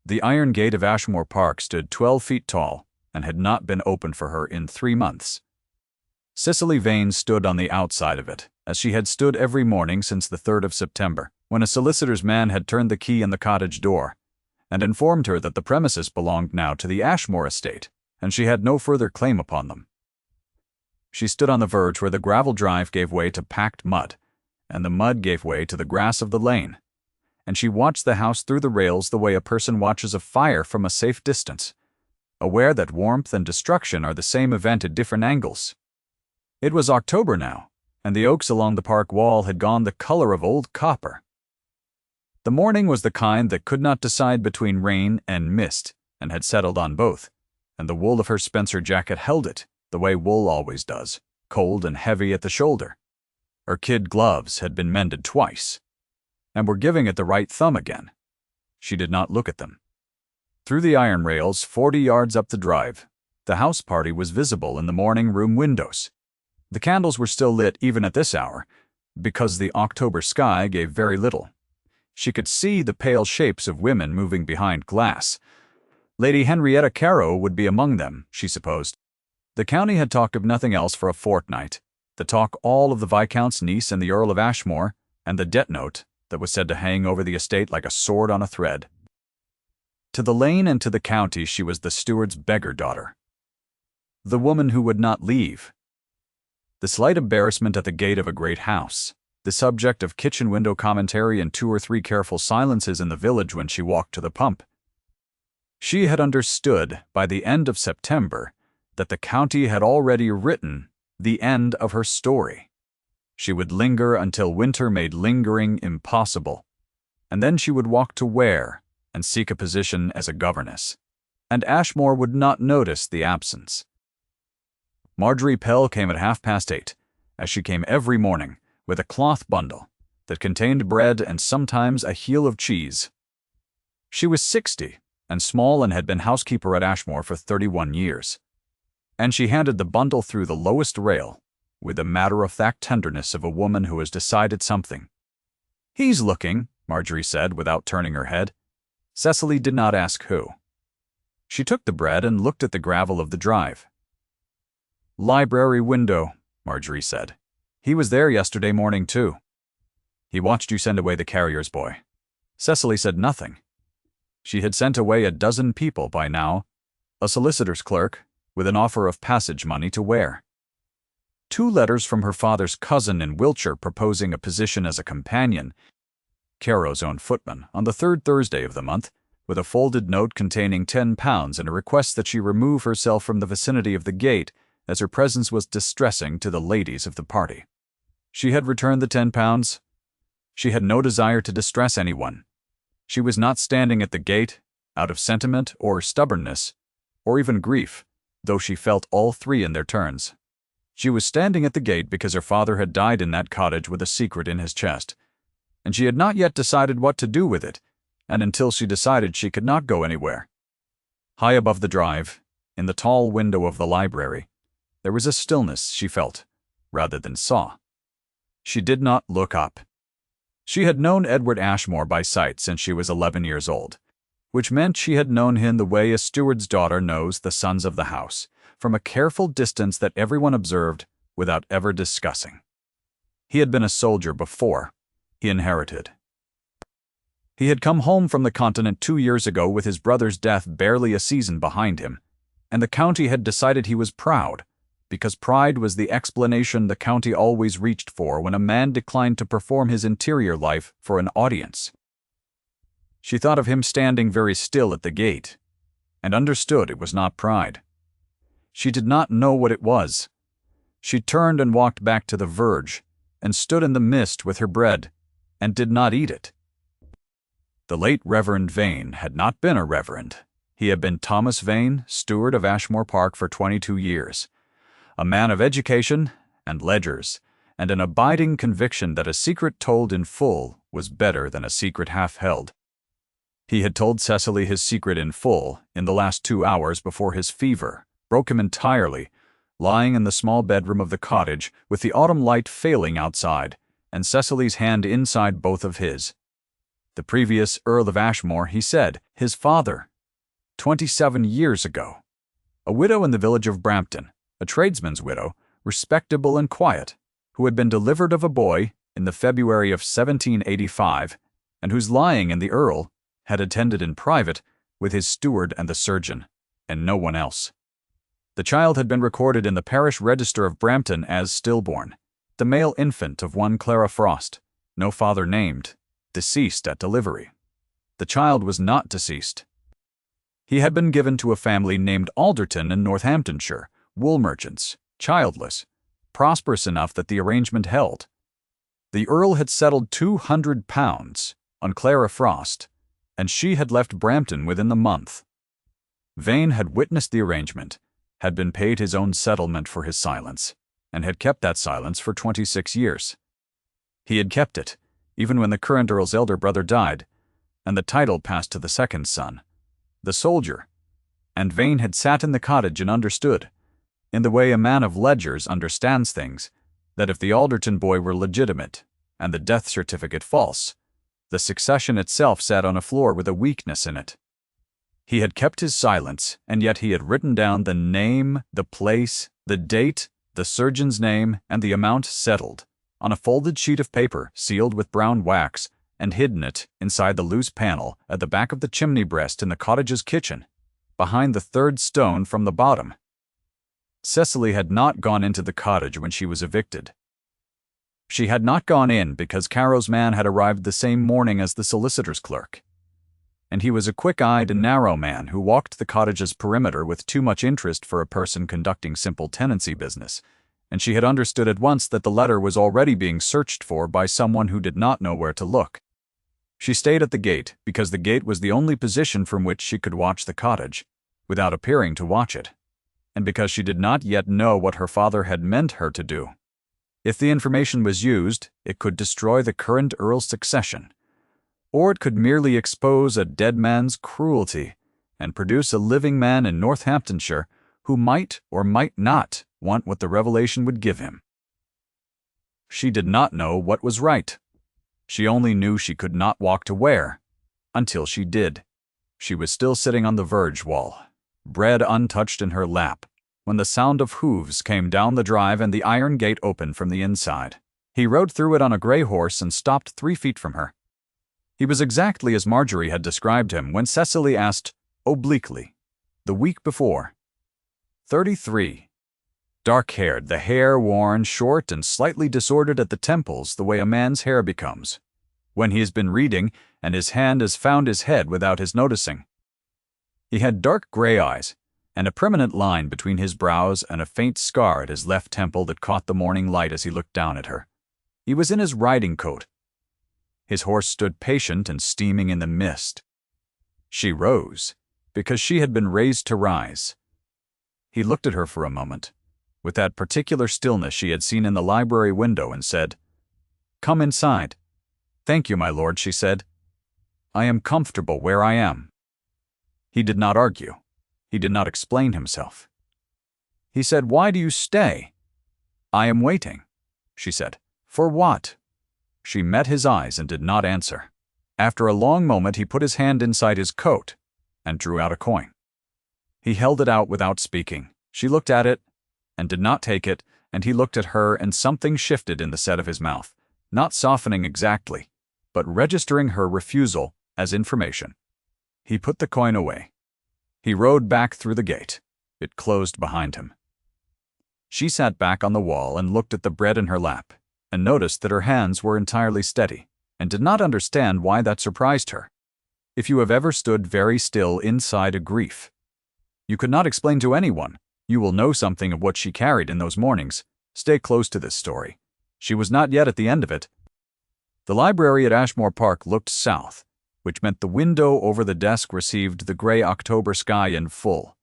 The iron gate of Ashmore Park stood 12 feet tall and had not been opened for her in 3 months. Cicely Vane stood on the outside of it, as she had stood every morning since the 3rd of September, when a solicitor's man had turned the key in the cottage door, and informed her that the premises belonged now to the Ashmore estate, and she had no further claim upon them. She stood on the verge where the gravel drive gave way to packed mud, and the mud gave way to the grass of the lane, and she watched the house through the rails the way a person watches a fire from a safe distance, aware that warmth and destruction are the same event at different angles. It was October now, and the oaks along the park wall had gone the color of old copper. The morning was the kind that could not decide between rain and mist, and had settled on both, and the wool of her Spencer jacket held it, the way wool always does, cold and heavy at the shoulder. Her kid gloves had been mended twice, and were giving it the right thumb again. She did not look at them. Through the iron rails, 40 yards up the drive, the house party was visible in the morning room windows. The candles were still lit even at this hour, because the October sky gave very little. She could see the pale shapes of women moving behind glass. Lady Henrietta Carow would be among them, she supposed. The county had talked of nothing else for a fortnight, the talk all of the Viscount's niece and the Earl of Ashmore, and the debt note that was said to hang over the estate like a sword on a thread. To the lane and to the county she was the steward's beggar daughter, the woman who would not leave, the slight embarrassment at the gate of a great house, the subject of kitchen window commentary and 2 or 3 careful silences in the village when she walked to the pump. She had understood by the end of September that the county had already written the end of her story. She would linger until winter made lingering impossible, and then she would walk to Ware and seek a position as a governess, and Ashmore would not notice the absence. Marjorie Pell came at 8:30, as she came every morning, with a cloth bundle that contained bread and sometimes a heel of cheese. She was 60 and small and had been housekeeper at Ashmore for 31 years, and she handed the bundle through the lowest rail with the matter-of-fact tenderness of a woman who has decided something. "He's looking," Marjorie said without turning her head. Cicely did not ask who. She took the bread and looked at the gravel of the drive. "Library window," Marjorie said. "He was there yesterday morning, too. He watched you send away the carrier's boy." Cicely said nothing. She had sent away a dozen people by now, a solicitor's clerk, with an offer of passage money to Ware. 2 letters from her father's cousin in Wiltshire proposing a position as a companion, Carow's own footman, on the 3rd Thursday of the month, with a folded note containing £10 and a request that she remove herself from the vicinity of the gate, as her presence was distressing to the ladies of the party. She had returned the £10. She had no desire to distress anyone. She was not standing at the gate, out of sentiment or stubbornness, or even grief, though she felt all 3 in their turns. She was standing at the gate because her father had died in that cottage with a secret in his chest, and she had not yet decided what to do with it, and until she decided she could not go anywhere. High above the drive, in the tall window of the library, there was a stillness she felt, rather than saw. She did not look up. She had known Edward Ashmore by sight since she was 11 years old, which meant she had known him the way a steward's daughter knows the sons of the house, from a careful distance that everyone observed without ever discussing. He had been a soldier before he inherited. He had come home from the continent 2 years ago with his brother's death barely a season behind him, and the county had decided he was proud, because pride was the explanation the county always reached for when a man declined to perform his interior life for an audience. She thought of him standing very still at the gate, and understood it was not pride. She did not know what it was. She turned and walked back to the verge, and stood in the mist with her bread, and did not eat it. The late Reverend Vane had not been a reverend. He had been Thomas Vane, steward of Ashmore Park for 22 years. A man of education and ledgers, and an abiding conviction that a secret told in full was better than a secret half-held. He had told Cicely his secret in full in the last 2 hours before his fever broke him entirely, lying in the small bedroom of the cottage with the autumn light failing outside, and Cicely's hand inside both of his. The previous Earl of Ashmore, he said, his father, 27 years ago. A widow in the village of Brampton, a tradesman's widow, respectable and quiet, who had been delivered of a boy in the February of 1785, and whose lying in the Earl had attended in private with his steward and the surgeon, and no one else. The child had been recorded in the parish register of Brampton as stillborn, the male infant of one Clara Frost, no father named, deceased at delivery. The child was not deceased. He had been given to a family named Alderton in Northamptonshire, wool merchants, childless, prosperous enough that the arrangement held. The Earl had settled £200 on Clara Frost, and she had left Brampton within the month. Vane had witnessed the arrangement, had been paid his own settlement for his silence, and had kept that silence for 26 years. He had kept it, even when the current Earl's elder brother died, and the title passed to the second son, the soldier, and Vane had sat in the cottage and understood, in the way a man of ledgers understands things, that if the Alderton boy were legitimate, and the death certificate false, the succession itself sat on a floor with a weakness in it. He had kept his silence, and yet he had written down the name, the place, the date, the surgeon's name, and the amount settled, on a folded sheet of paper sealed with brown wax, and hidden it inside the loose panel at the back of the chimney breast in the cottage's kitchen, behind the third stone from the bottom. Cecily had not gone into the cottage when she was evicted. She had not gone in because Caro's man had arrived the same morning as the solicitor's clerk, and he was a quick-eyed and narrow man who walked the cottage's perimeter with too much interest for a person conducting simple tenancy business, and she had understood at once that the letter was already being searched for by someone who did not know where to look. She stayed at the gate because the gate was the only position from which she could watch the cottage, without appearing to watch it, and because she did not yet know what her father had meant her to do. If the information was used, it could destroy the current Earl's succession, or it could merely expose a dead man's cruelty and produce a living man in Northamptonshire who might or might not want what the revelation would give him. She did not know what was right. She only knew she could not walk to where, until she did. She was still sitting on the verge wall, bread untouched in her lap, when the sound of hooves came down the drive and the iron gate opened from the inside. He rode through it on a gray horse and stopped 3 feet from her. He was exactly as Marjorie had described him when Cecily asked, obliquely, the week before. 33. Dark-haired, the hair worn, short, and slightly disordered at the temples the way a man's hair becomes, when he has been reading and his hand has found his head without his noticing. He had dark gray eyes, and a permanent line between his brows and a faint scar at his left temple that caught the morning light as he looked down at her. He was in his riding coat. His horse stood patient and steaming in the mist. She rose, because she had been raised to rise. He looked at her for a moment, with that particular stillness she had seen in the library window, and said, "Come inside." "Thank you, my lord," she said. "I am comfortable where I am." He did not argue. He did not explain himself. He said, "Why do you stay?" "I am waiting," she said. "For what?" She met his eyes and did not answer. After a long moment he put his hand inside his coat and drew out a coin. He held it out without speaking. She looked at it and did not take it, and he looked at her, and something shifted in the set of his mouth, not softening exactly, but registering her refusal as information. He put the coin away. He rode back through the gate. It closed behind him. She sat back on the wall and looked at the bread in her lap, and noticed that her hands were entirely steady, and did not understand why that surprised her. If you have ever stood very still inside a grief, you could not explain to anyone, you will know something of what she carried in those mornings. Stay close to this story. She was not yet at the end of it. The library at Ashmore Park looked south, which meant the window over the desk received the gray October sky in full,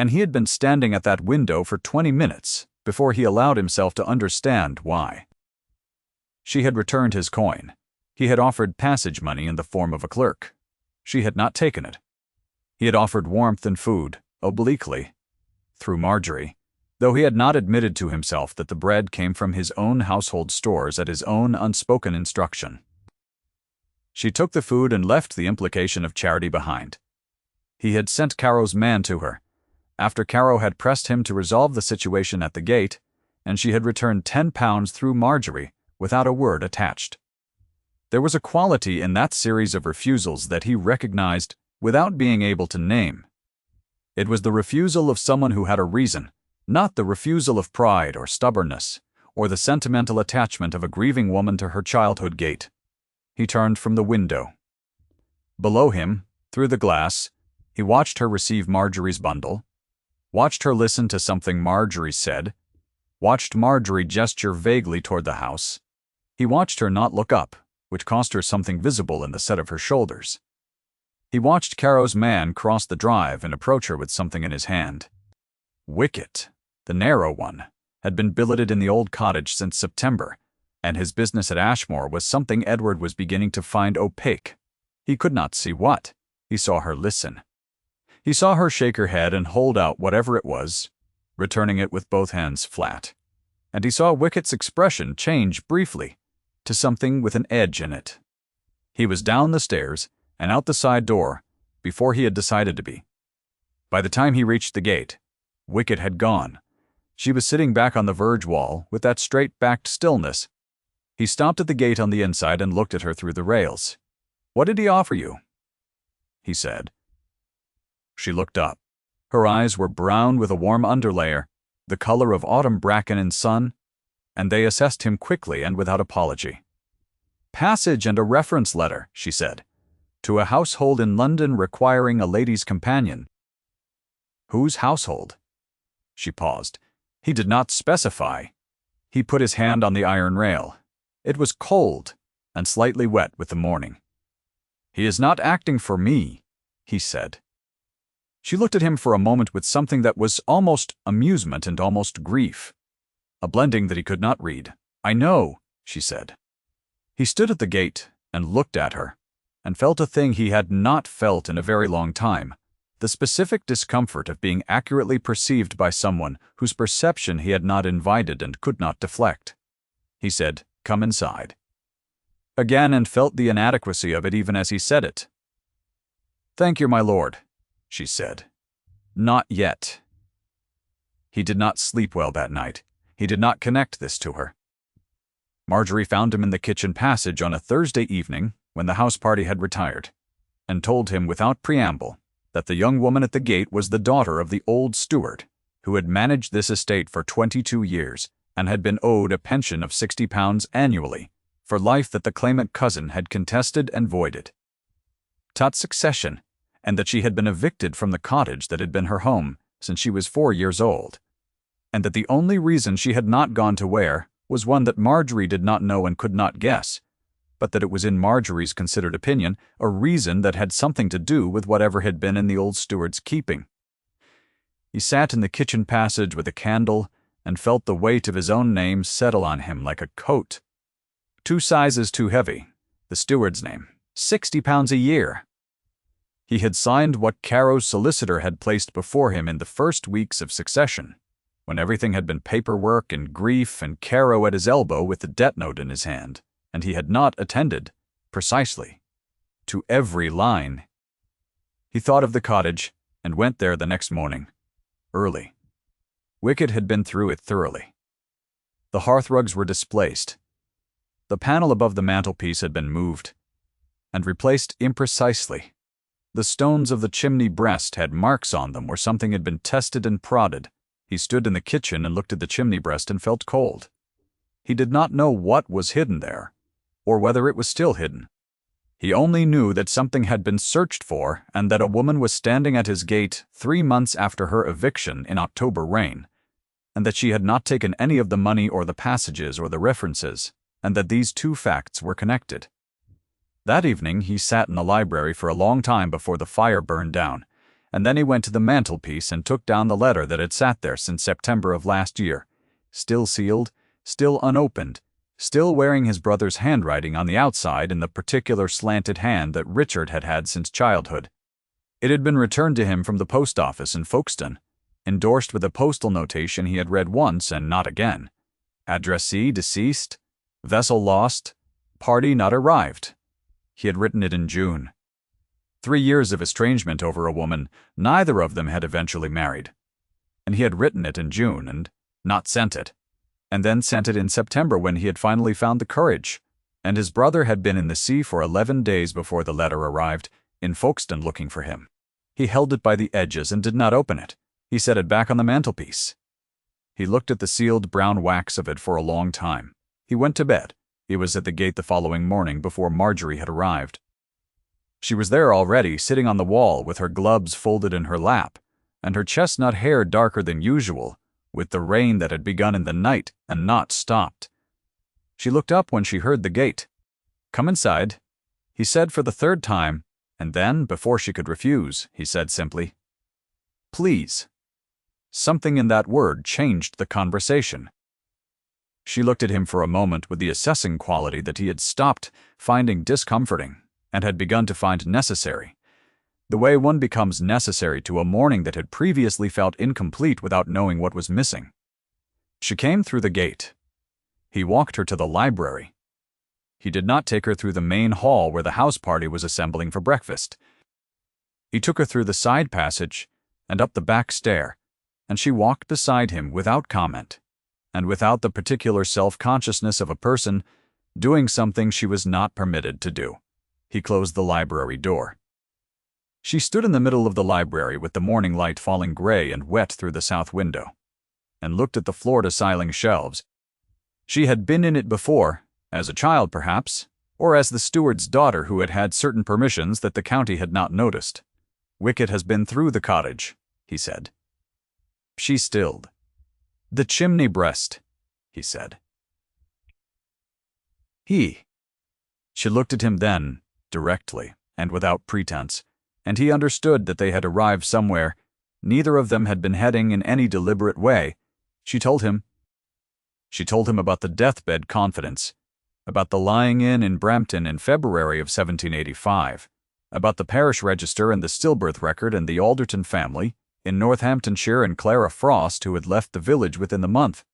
and he had been standing at that window for 20 minutes before he allowed himself to understand why. She had returned his coin. He had offered passage money in the form of a clerk. She had not taken it. He had offered warmth and food, obliquely, through Marjorie, though he had not admitted to himself that the bread came from his own household stores at his own unspoken instruction. She took the food and left the implication of charity behind. He had sent Caro's man to her, after Caro had pressed him to resolve the situation at the gate, and she had returned £10 through Marjorie without a word attached. There was a quality in that series of refusals that he recognized without being able to name. It was the refusal of someone who had a reason, not the refusal of pride or stubbornness, or the sentimental attachment of a grieving woman to her childhood gate. He turned from the window. Below him, through the glass, he watched her receive Marjorie's bundle, watched her listen to something Marjorie said, watched Marjorie gesture vaguely toward the house. He watched her not look up, which cost her something visible in the set of her shoulders. He watched Caro's man cross the drive and approach her with something in his hand. Wicket, the narrow one, had been billeted in the old cottage since September, and his business at Ashmore was something Edward was beginning to find opaque. He could not see what. He saw her listen. He saw her shake her head and hold out whatever it was, returning it with both hands flat. And he saw Wicket's expression change briefly to something with an edge in it. He was down the stairs and out the side door before he had decided to be. By the time he reached the gate, Wicket had gone. She was sitting back on the verge wall with that straight-backed stillness. He stopped at the gate on the inside and looked at her through the rails. "What did he offer you?" he said. She looked up. Her eyes were brown with a warm underlayer, the color of autumn bracken in sun, and they assessed him quickly and without apology. "Passage and a reference letter," she said, "to a household in London requiring a lady's companion." "Whose household?" She paused. He did not specify. He put his hand on the iron rail. It was cold and slightly wet with the morning. "He is not acting for me," he said. She looked at him for a moment with something that was almost amusement and almost grief, a blending that he could not read. "I know," she said. He stood at the gate and looked at her, and felt a thing he had not felt in a very long time, the specific discomfort of being accurately perceived by someone whose perception he had not invited and could not deflect. He said, "Come inside." Again, and felt the inadequacy of it even as he said it. "Thank you, my lord," she said. "Not yet." He did not sleep well that night. He did not connect this to her. Marjorie found him in the kitchen passage on a Thursday evening when the house party had retired, and told him without preamble that the young woman at the gate was the daughter of the old steward who had managed this estate for 22 years and had been owed a pension of £60 annually for life that the claimant cousin had contested and voided. Tut succession, and that she had been evicted from the cottage that had been her home since she was 4 years old, and that the only reason she had not gone to Ware was one that Marjorie did not know and could not guess, but that it was in Marjorie's considered opinion a reason that had something to do with whatever had been in the old steward's keeping. He sat in the kitchen passage with a candle and felt the weight of his own name settle on him like a coat. 2 sizes too heavy, the steward's name, £60 a year. He had signed what Caro's solicitor had placed before him in the first weeks of succession, when everything had been paperwork and grief and Caro at his elbow with the debt note in his hand, and he had not attended, precisely, to every line. He thought of the cottage and went there the next morning, early. Wicket had been through it thoroughly. The hearthrugs were displaced. The panel above the mantelpiece had been moved and replaced imprecisely. The stones of the chimney breast had marks on them where something had been tested and prodded. He stood in the kitchen and looked at the chimney breast and felt cold. He did not know what was hidden there, or whether it was still hidden. He only knew that something had been searched for and that a woman was standing at his gate 3 months after her eviction in October rain, and that she had not taken any of the money or the passages or the references, and that these 2 facts were connected. That evening he sat in the library for a long time before the fire burned down, and then he went to the mantelpiece and took down the letter that had sat there since September of last year, still sealed, still unopened, still wearing his brother's handwriting on the outside in the particular slanted hand that Richard had had since childhood. It had been returned to him from the post office in Folkestone, endorsed with a postal notation he had read once and not again. Addressee deceased, vessel lost, party not arrived. He had written it in June. 3 years of estrangement over a woman neither of them had eventually married. And he had written it in June and not sent it. And then sent it in September when he had finally found the courage. And his brother had been in the sea for 11 days before the letter arrived, in Folkestone looking for him. He held it by the edges and did not open it. He set it back on the mantelpiece. He looked at the sealed brown wax of it for a long time. He went to bed. He was at the gate the following morning before Marjorie had arrived. She was there already, sitting on the wall with her gloves folded in her lap, and her chestnut hair darker than usual, with the rain that had begun in the night and not stopped. She looked up when she heard the gate. "Come inside," he said for the third time, and then, before she could refuse, he said simply, "Please." Something in that word changed the conversation. She looked at him for a moment with the assessing quality that he had stopped finding discomforting and had begun to find necessary, the way one becomes necessary to a morning that had previously felt incomplete without knowing what was missing. She came through the gate. He walked her to the library. He did not take her through the main hall where the house party was assembling for breakfast. He took her through the side passage and up the back stair, and she walked beside him without comment, and without the particular self-consciousness of a person doing something she was not permitted to do. He closed the library door. She stood in the middle of the library with the morning light falling gray and wet through the south window, and looked at the floor-to-ceiling shelves. She had been in it before, as a child perhaps, or as the steward's daughter who had had certain permissions that the county had not noticed. "Wicket has been through the cottage," he said. She stilled. "The chimney breast," he said. She looked at him then, directly, and without pretense, and he understood that they had arrived somewhere. Neither of them had been heading in any deliberate way. She told him about the deathbed confidence, about the lying in Brampton in February of 1785, about the parish register and the stillbirth record and the Alderton family in Northamptonshire and Clara Frost who had left the village within the month.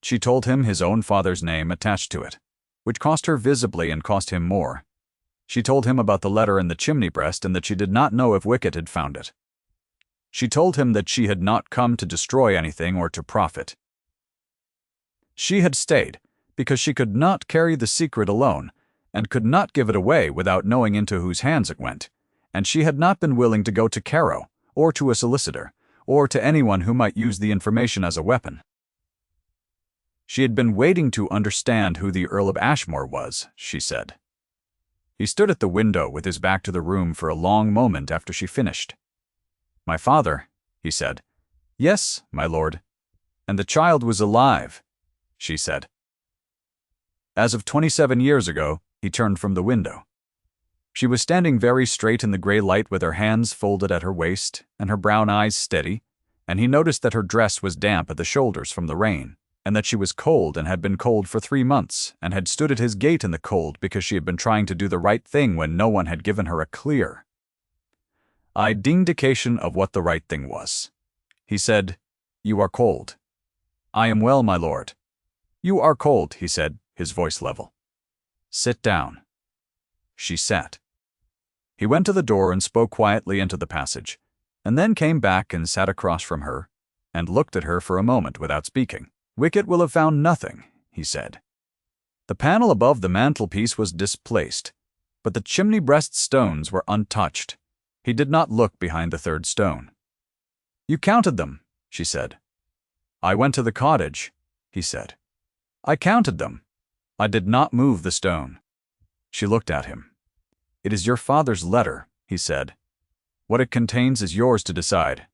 She told him his own father's name attached to it, which cost her visibly and cost him more. She told him about the letter in the chimney breast and that she did not know if Wicket had found it. She told him that she had not come to destroy anything or to profit. She had stayed because she could not carry the secret alone and could not give it away without knowing into whose hands it went, and she had not been willing to go to Carow, or to a solicitor, or to anyone who might use the information as a weapon. She had been waiting to understand who the Earl of Ashmore was, she said. He stood at the window with his back to the room for a long moment after she finished. "My father," he said. "Yes, my lord. And the child was alive," she said. As of 27 years ago, he turned from the window. She was standing very straight in the gray light with her hands folded at her waist and her brown eyes steady, and he noticed that her dress was damp at the shoulders from the rain, and that she was cold and had been cold for 3 months, and had stood at his gate in the cold because she had been trying to do the right thing when no one had given her a clear indication of what the right thing was. He said, "You are cold." "I am well, my lord." "You are cold," he said, his voice level. "Sit down." She sat. He went to the door and spoke quietly into the passage, and then came back and sat across from her, and looked at her for a moment without speaking. "Wicket will have found nothing," he said. The panel above the mantelpiece was displaced, but the chimney breast stones were untouched. He did not look behind the third stone. "You counted them," she said. "I went to the cottage," he said. "I counted them. I did not move the stone." She looked at him. "It is your father's letter," he said. "What it contains is yours to decide."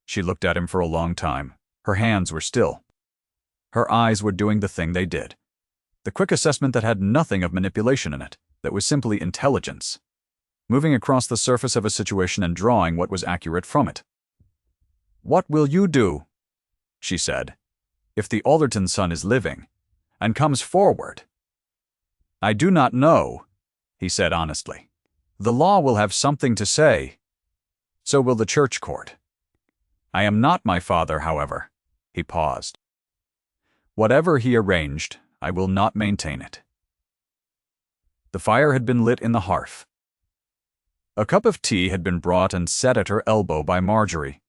She looked at him for a long time. Her hands were still. Her eyes were doing the thing they did. The quick assessment that had nothing of manipulation in it, that was simply intelligence. Moving across the surface of a situation and drawing what was accurate from it. "What will you do," she said, "if the Alderton son is living, and comes forward?" "I do not know," he said honestly. "The law will have something to say. So will the church court. I am not my father, however." He paused. "Whatever he arranged, I will not maintain it." The fire had been lit in the hearth. A cup of tea had been brought and set at her elbow by Marjorie,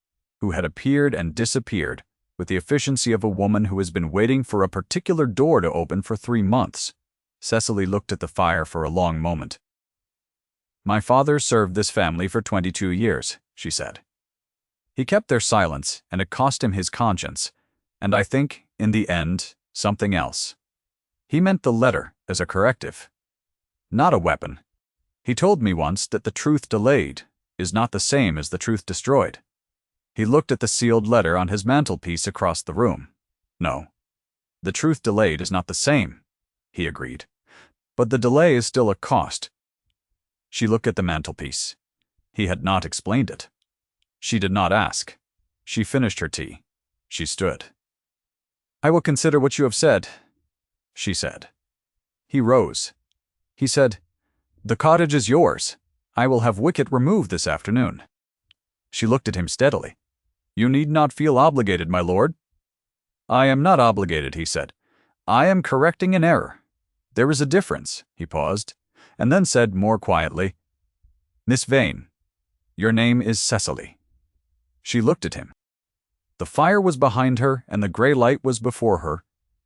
who had appeared and disappeared with the efficiency of a woman who has been waiting for a particular door to open for 3 months. Cecily looked at the fire for a long moment. "My father served this family for 22 years, she said. He kept their silence, and it cost him his conscience, and I think, in the end, something else. He meant the letter as a corrective, not a weapon. He told me once that the truth delayed is not the same as the truth destroyed." He looked at the sealed letter on his mantelpiece across the room. "No, the truth delayed is not the same," he agreed. "But the delay is still a cost." She looked at the mantelpiece. He had not explained it. She did not ask. She finished her tea. She stood. "I will consider what you have said," she said. He rose. He said, "The cottage is yours. I will have Wicket removed this afternoon." She looked at him steadily. "You need not feel obligated, my lord." "I am not obligated," he said. "I am correcting an error. There is a difference." He paused, and then said more quietly, "Miss Vane, your name is Cecily." She looked at him. The fire was behind her and the gray light was before her,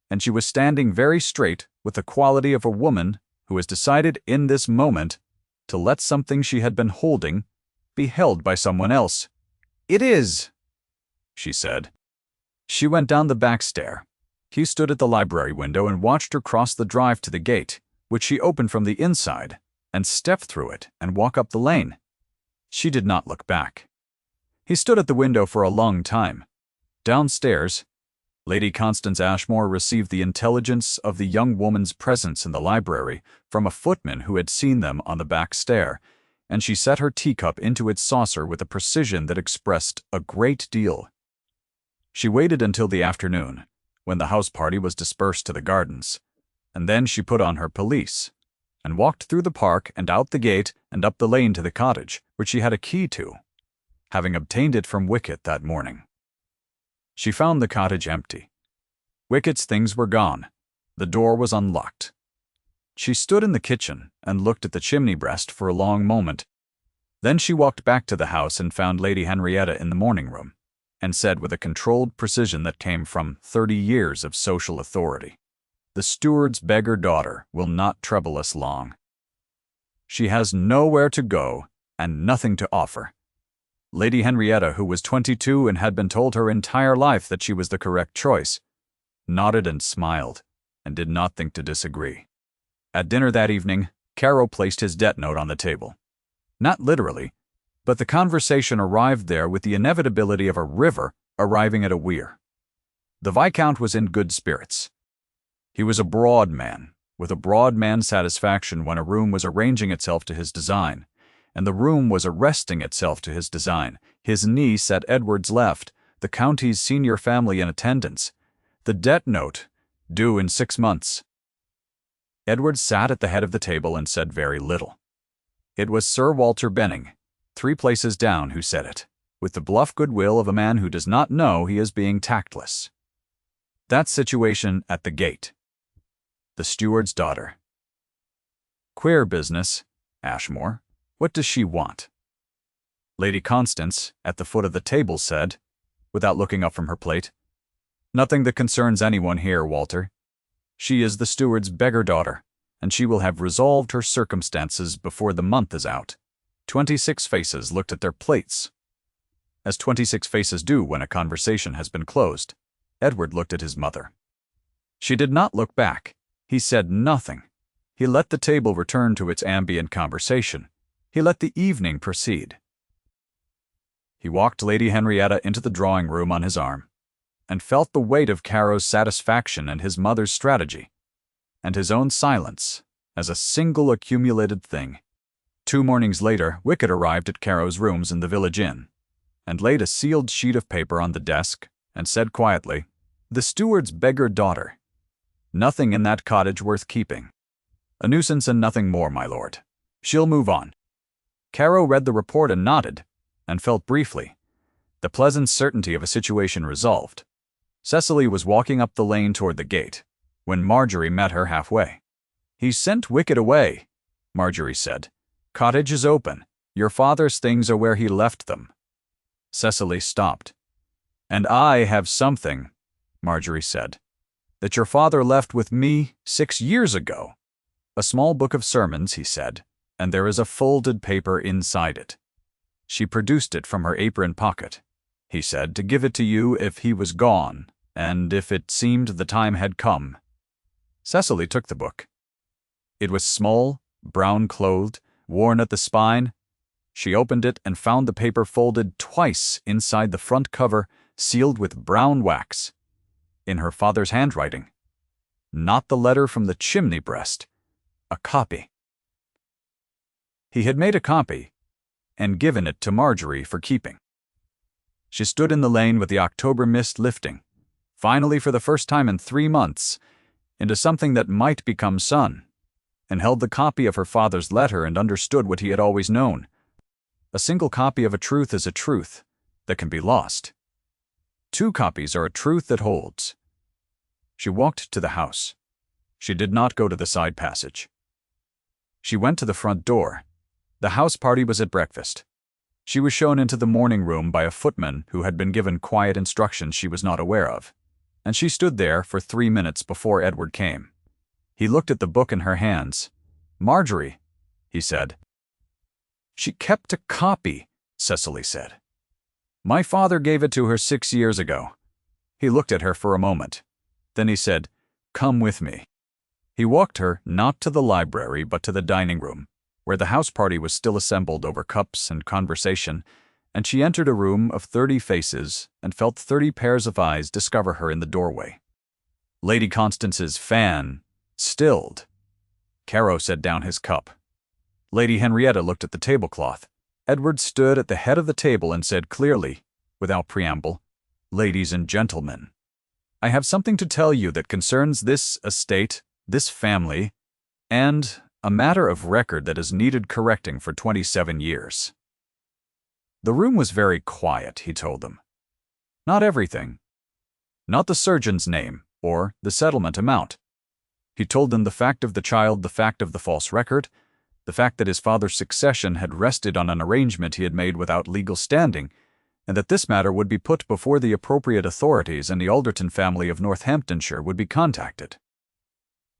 and she was standing very straight with the quality of a woman who has decided in this moment to let something she had been holding be held by someone else. "It is," she said. She went down the back stair. He stood at the library window and watched her cross the drive to the gate, which she opened from the inside, and step through it and walk up the lane. She did not look back. He stood at the window for a long time. Downstairs, Lady Constance Ashmore received the intelligence of the young woman's presence in the library from a footman who had seen them on the back stair, and she set her teacup into its saucer with a precision that expressed a great deal. She waited until the afternoon, when the house party was dispersed to the gardens, and then she put on her pelisse, and walked through the park and out the gate and up the lane to the cottage, which she had a key to, having obtained it from Wicket that morning. She found the cottage empty. Wicket's things were gone. The door was unlocked. She stood in the kitchen and looked at the chimney breast for a long moment. Then she walked back to the house and found Lady Henrietta in the morning room, and said with a controlled precision that came from 30 years of social authority, "The steward's beggar daughter will not trouble us long. She has nowhere to go and nothing to offer." Lady Henrietta, who was 22 and had been told her entire life that she was the correct choice, nodded and smiled, and did not think to disagree. At dinner that evening, Caro placed his debt note on the table. Not literally, but the conversation arrived there with the inevitability of a river arriving at a weir. The Viscount was in good spirits. He was a broad man, with a broad man's satisfaction when a room was arranging itself to his design, and the room was arresting itself to his design, his niece at Edward's left, the county's senior family in attendance, the debt note due in 6 months. Edward sat at the head of the table and said very little. It was Sir Walter Benning, 3 places down, who said it, with the bluff goodwill of a man who does not know he is being tactless. That situation at the gate. The steward's daughter. "Queer business, Ashmore. What does she want?" Lady Constance, at the foot of the table, said, without looking up from her plate, "Nothing that concerns anyone here, Walter. She is the steward's beggar daughter, and she will have resolved her circumstances before the month is out." 26 faces looked at their plates, as 26 faces do when a conversation has been closed. Edward looked at his mother. She did not look back. He said nothing. He let the table return to its ambient conversation. He let the evening proceed. He walked Lady Henrietta into the drawing-room on his arm, and felt the weight of Caro's satisfaction and his mother's strategy, and his own silence, as a single accumulated thing. 2 mornings later, Wicket arrived at Caro's rooms in the village inn, and laid a sealed sheet of paper on the desk, and said quietly, "The steward's beggar daughter. Nothing in that cottage worth keeping. A nuisance and nothing more, my lord. She'll move on." Caro read the report and nodded, and felt briefly the pleasant certainty of a situation resolved. Cecily was walking up the lane toward the gate, when Marjorie met her halfway. "He sent Wicket away," Marjorie said. "Cottage is open. Your father's things are where he left them." Cecily stopped. "And I have something," Marjorie said, "that your father left with me 6 years ago." "A small book of sermons," he said, "and there is a folded paper inside it." She produced it from her apron pocket. "He said to give it to you if he was gone, and if it seemed the time had come." Cecily took the book. It was small, brown-clothed, worn at the spine. She opened it and found the paper folded twice inside the front cover, sealed with brown wax. In her father's handwriting. Not the letter from the chimney breast. A copy. He had made a copy and given it to Marjorie for keeping. She stood in the lane with the October mist lifting, finally for the first time in 3 months, into something that might become sun, and held the copy of her father's letter and understood what he had always known. A single copy of a truth is a truth that can be lost. 2 copies are a truth that holds. She walked to the house. She did not go to the side passage. She went to the front door. The house party was at breakfast. She was shown into the morning room by a footman who had been given quiet instructions she was not aware of, and she stood there for 3 minutes before Edward came. He looked at the book in her hands. "Marjorie," he said. "She kept a copy," Cecily said. "My father gave it to her 6 years ago." He looked at her for a moment. Then he said, "Come with me." He walked her not to the library but to the dining room, where the house party was still assembled over cups and conversation, and she entered a room of 30 faces and felt 30 pairs of eyes discover her in the doorway. Lady Constance's fan stilled. Caro set down his cup. Lady Henrietta looked at the tablecloth. Edward stood at the head of the table and said clearly, without preamble, "Ladies and gentlemen, I have something to tell you that concerns this estate, this family, and a matter of record that has needed correcting for 27 years. The room was very quiet, he told them. Not everything. Not the surgeon's name or the settlement amount. He told them the fact of the child, the fact of the false record, the fact that his father's succession had rested on an arrangement he had made without legal standing, and that this matter would be put before the appropriate authorities and the Alderton family of Northamptonshire would be contacted.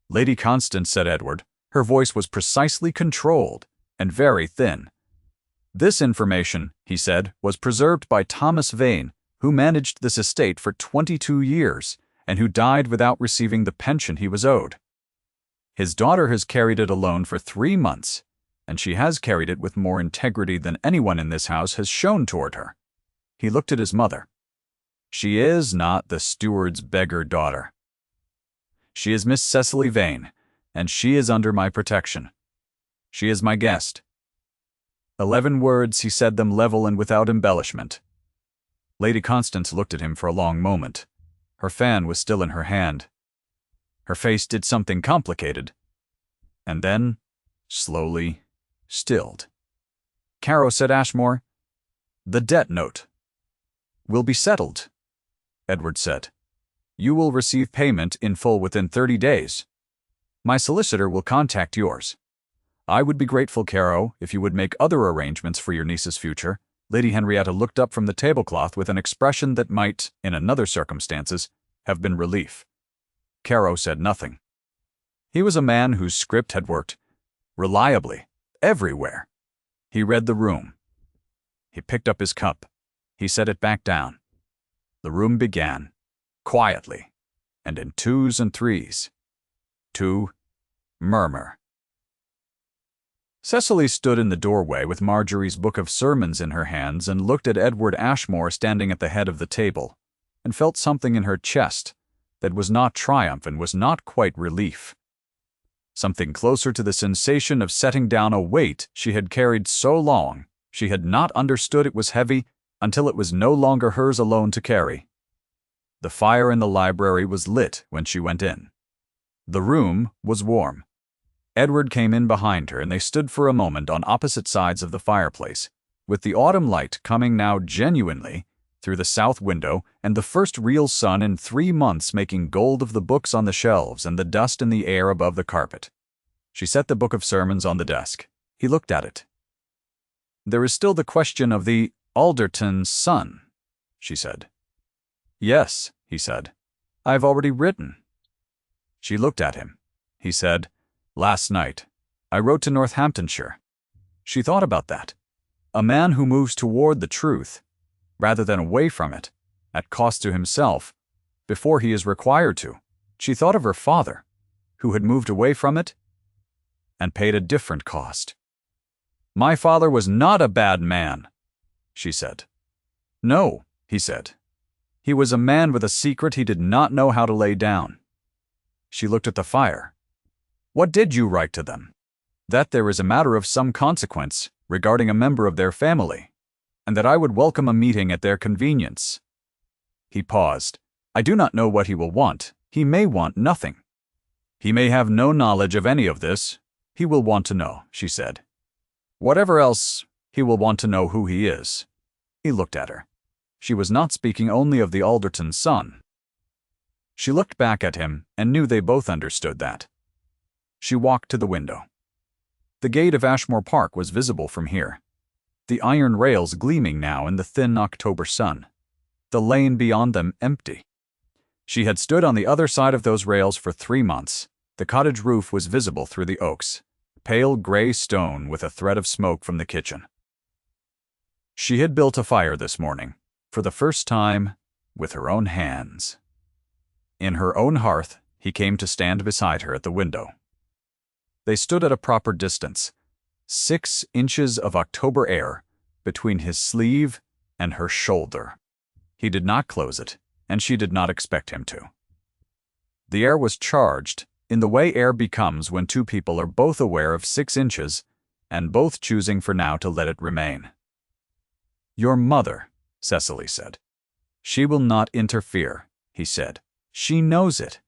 "Lady Constance," said Edward. Her voice was precisely controlled and very thin. "This information," he said, "was preserved by Thomas Vane, who managed this estate for 22 years and who died without receiving the pension he was owed. His daughter has carried it alone for 3 months, and she has carried it with more integrity than anyone in this house has shown toward her." He looked at his mother. "She is not the steward's beggar daughter. She is Miss Cecily Vane, and she is under my protection. She is my guest." 11 words, he said them level and without embellishment. Lady Constance looked at him for a long moment. Her fan was still in her hand. Her face did something complicated, and then, slowly, stilled. "Caro," said Ashmore, "the debt note will be settled," Edward said. "You will receive payment in full within 30 days. My solicitor will contact yours. I would be grateful, Caro, if you would make other arrangements for your niece's future." Lady Henrietta looked up from the tablecloth with an expression that might, in another circumstances, have been relief. Caro said nothing. He was a man whose script had worked reliably everywhere. He read the room. He picked up his cup. He set it back down. The room began, quietly, and in 2s and 3s, to murmur. Cecily stood in the doorway with Marjorie's book of sermons in her hands and looked at Edward Ashmore standing at the head of the table, and felt something in her chest that was not triumph and was not quite relief. Something closer to the sensation of setting down a weight she had carried so long she had not understood it was heavy until it was no longer hers alone to carry. The fire in the library was lit when she went in. The room was warm. Edward came in behind her, and they stood for a moment on opposite sides of the fireplace, with the autumn light coming now genuinely through the south window and the first real sun in 3 months making gold of the books on the shelves and the dust in the air above the carpet. She set the book of sermons on the desk. He looked at it. "There is still the question of the Alderton's son," she said. "Yes," he said. "I've already written." She looked at him. He said, "Last night, I wrote to Northamptonshire." She thought about that. A man who moves toward the truth, rather than away from it, at cost to himself, before he is required to. She thought of her father, who had moved away from it and paid a different cost. "My father was not a bad man," she said. "No," he said. "He was a man with a secret he did not know how to lay down." She looked at the fire. "What did you write to them?" "That there is a matter of some consequence regarding a member of their family, and that I would welcome a meeting at their convenience." He paused. "I do not know what he will want. He may want nothing. He may have no knowledge of any of this. He will want to know," she said. "Whatever else, he will want to know who he is." He looked at her. She was not speaking only of the Alderton's son. She looked back at him and knew they both understood that. She walked to the window. The gate of Ashmore Park was visible from here, the iron rails gleaming now in the thin October sun, the lane beyond them empty. She had stood on the other side of those rails for 3 months. The cottage roof was visible through the oaks, pale gray stone with a thread of smoke from the kitchen. She had built a fire this morning, for the first time, with her own hands. In her own hearth, he came to stand beside her at the window. They stood at a proper distance, 6 inches of October air between his sleeve and her shoulder. He did not close it, and she did not expect him to. The air was charged, in the way air becomes when two people are both aware of 6 inches and both choosing for now to let it remain. "Your mother," Cecily said. "She will not interfere," he said. "She knows it."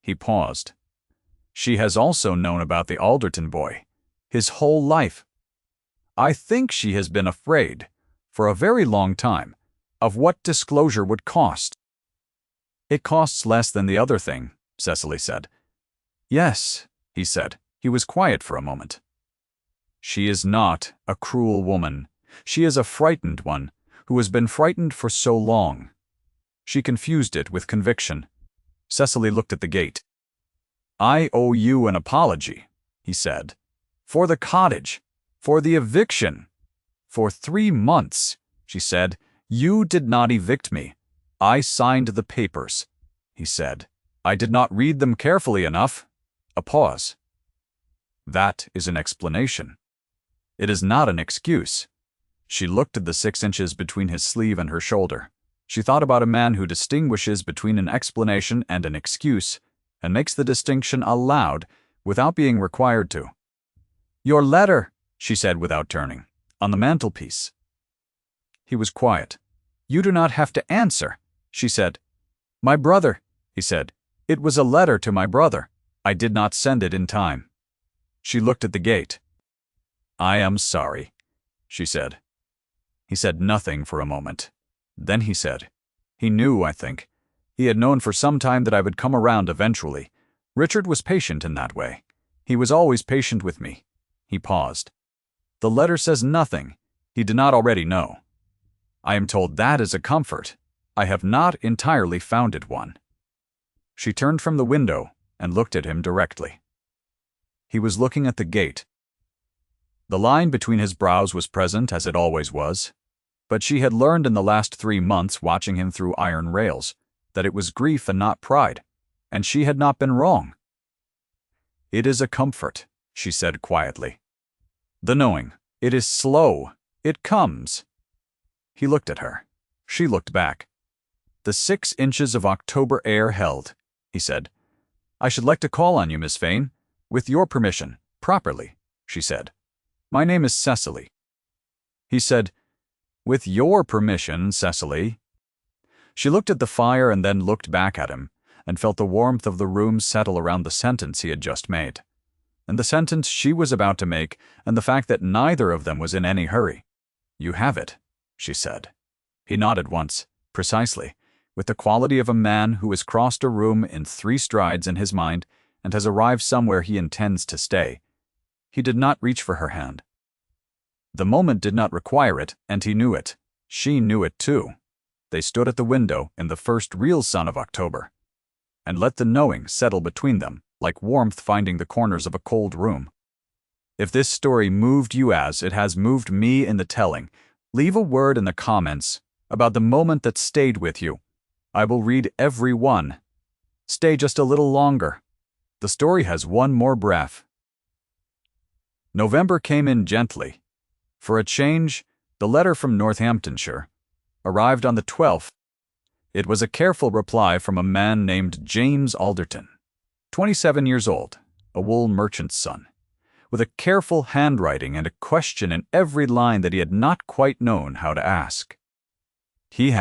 He paused. "She has also known about the Alderton boy, his whole life. I think she has been afraid, for a very long time, of what disclosure would cost." "It costs less than the other thing," Cecily said. "Yes," he said. He was quiet for a moment. "She is not a cruel woman. She is a frightened one, who has been frightened for so long." She confused it with conviction. Cecily looked at the gate. "I owe you an apology," he said. "For the cottage, for the eviction. For 3 months," she said. "You did not evict me. I signed the papers," he said. "I did not read them carefully enough." A pause. "That is an explanation." "It is not an excuse." She looked at the 6 inches between his sleeve and her shoulder. She thought about a man who distinguishes between an explanation and an excuse, and makes the distinction aloud, without being required to. "Your letter," she said without turning, "on the mantelpiece." He was quiet. "You do not have to answer," she said. "My brother," he said. "It was a letter to my brother. I did not send it in time." She looked at the gate. "I am sorry," she said. He said nothing for a moment. Then he said, "He knew, I think. He had known for some time that I would come around eventually. Richard was patient in that way. He was always patient with me." He paused. "The letter says nothing he did not already know. I am told that is a comfort. I have not entirely found it one." She turned from the window and looked at him directly. He was looking at the gate. The line between his brows was present, as it always was, but she had learned in the last 3 months watching him through iron rails that it was grief and not pride, and she had not been wrong. "It is a comfort," she said quietly. "The knowing. It is slow. It comes." He looked at her. She looked back. "The 6 inches of October air held," he said. "I should like to call on you, Miss Vane. With your permission, properly," she said. "My name is Cecily." He said, "With your permission, Cecily." She looked at the fire and then looked back at him, and felt the warmth of the room settle around the sentence he had just made, and the sentence she was about to make, and the fact that neither of them was in any hurry. "You have it," she said. He nodded once, precisely, with the quality of a man who has crossed a room in 3 strides in his mind and has arrived somewhere he intends to stay. He did not reach for her hand. The moment did not require it, and he knew it. She knew it too. They stood at the window in the first real sun of October, and let the knowing settle between them, like warmth finding the corners of a cold room. If this story moved you as it has moved me in the telling, leave a word in the comments about the moment that stayed with you. I will read every one. Stay just a little longer. The story has one more breath. November came in gently. For a change, the letter from Northamptonshire arrived on the 12th. It was a careful reply from a man named James Alderton, 27 years old, a wool merchant's son, with a careful handwriting and a question in every line that he had not quite known how to ask. He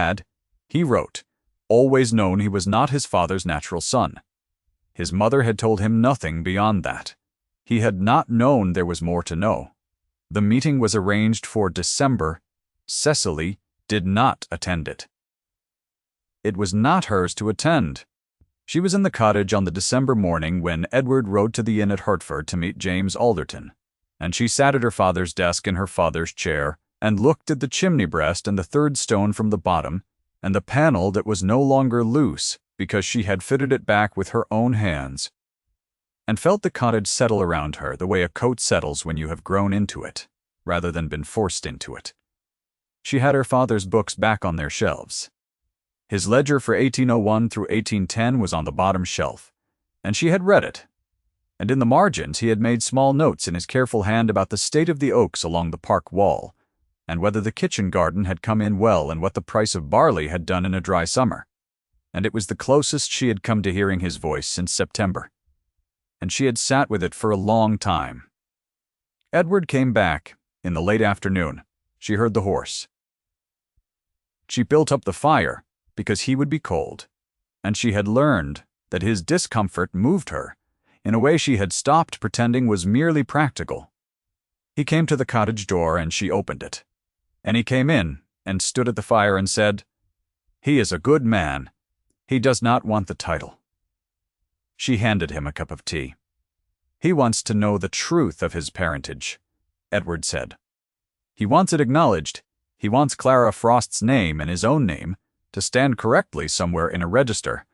wrote, always known he was not his father's natural son. His mother had told him nothing beyond that. He had not known there was more to know. The meeting was arranged for December. Cecily did not attend it. It was not hers to attend. She was in the cottage on the December morning when Edward rode to the inn at Hertford to meet James Alderton, and she sat at her father's desk in her father's chair and looked at the chimney breast and the third stone from the bottom, and the panel that was no longer loose because she had fitted it back with her own hands, and felt the cottage settle around her the way a coat settles when you have grown into it, rather than been forced into it. She had her father's books back on their shelves. His ledger for 1801 through 1810 was on the bottom shelf, and she had read it. And in the margins he had made small notes in his careful hand about the state of the oaks along the park wall, and whether the kitchen garden had come in well and what the price of barley had done in a dry summer. And it was the closest she had come to hearing his voice since September. And she had sat with it for a long time. Edward came back in the late afternoon. She heard the horse. She built up the fire because he would be cold, and she had learned that his discomfort moved her in a way she had stopped pretending was merely practical. He came to the cottage door and she opened it, and he came in and stood at the fire and said, "He is a good man. He does not want the title." She handed him a cup of tea. "He wants to know the truth of his parentage," Edward said. "He wants it acknowledged. He wants Clara Frost's name and his own name to stand correctly somewhere in a register."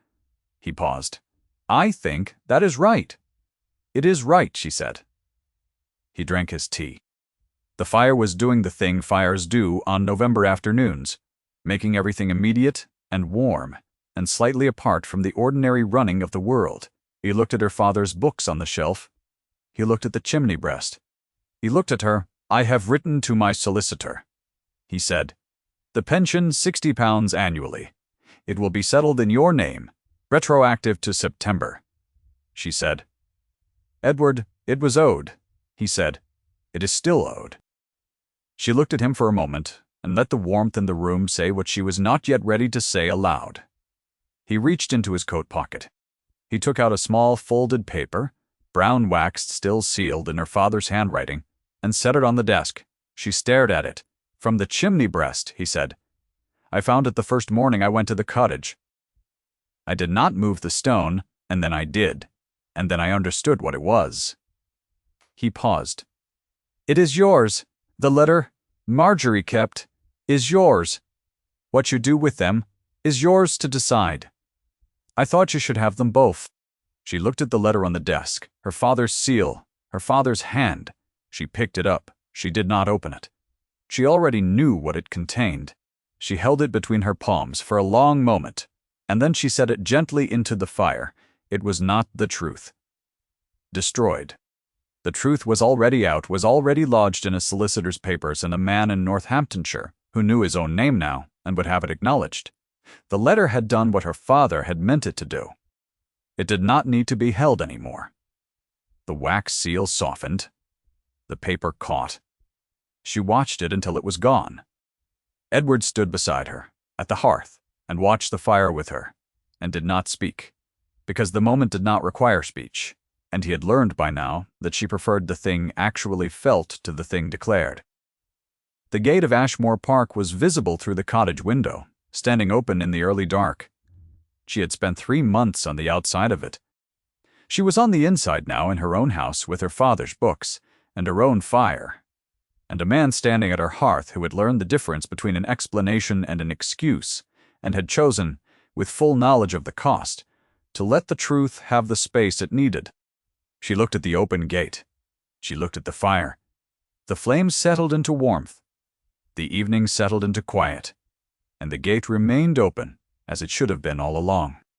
He paused. "I think that is right." "It is right," she said. He drank his tea. The fire was doing the thing fires do on November afternoons, making everything immediate and warm and slightly apart from the ordinary running of the world. He looked at her father's books on the shelf. He looked at the chimney breast. He looked at her. "I have written to my solicitor," he said. "The pension £60 annually. It will be settled in your name, retroactive to September," she said. "Edward, it was owed," he said. "It is still owed." She looked at him for a moment and let the warmth in the room say what she was not yet ready to say aloud. He reached into his coat pocket. He took out a small folded paper, brown waxed, still sealed in her father's handwriting, and set it on the desk. She stared at it. "From the chimney breast," he said. "I found it the first morning I went to the cottage. I did not move the stone, and then I did, and then I understood what it was." He paused. "It is yours. The letter Marjorie kept is yours. What you do with them is yours to decide. I thought you should have them both." She looked at the letter on the desk, her father's seal, her father's hand. She picked it up. She did not open it. She already knew what it contained. She held it between her palms for a long moment, and then she set it gently into the fire. It was not the truth. Destroyed. The truth was already out, was already lodged in a solicitor's papers, and a man in Northamptonshire, who knew his own name now and would have it acknowledged. The letter had done what her father had meant it to do. It did not need to be held anymore. The wax seal softened. The paper caught. She watched it until it was gone. Edward stood beside her, at the hearth, and watched the fire with her, and did not speak, because the moment did not require speech, and he had learned by now that she preferred the thing actually felt to the thing declared. The gate of Ashmore Park was visible through the cottage window, standing open in the early dark. She had spent 3 months on the outside of it. She was on the inside now in her own house with her father's books and her own fire, and a man standing at her hearth who had learned the difference between an explanation and an excuse, and had chosen, with full knowledge of the cost, to let the truth have the space it needed. She looked at the open gate. She looked at the fire. The flames settled into warmth. The evening settled into quiet, and the gate remained open, as it should have been all along.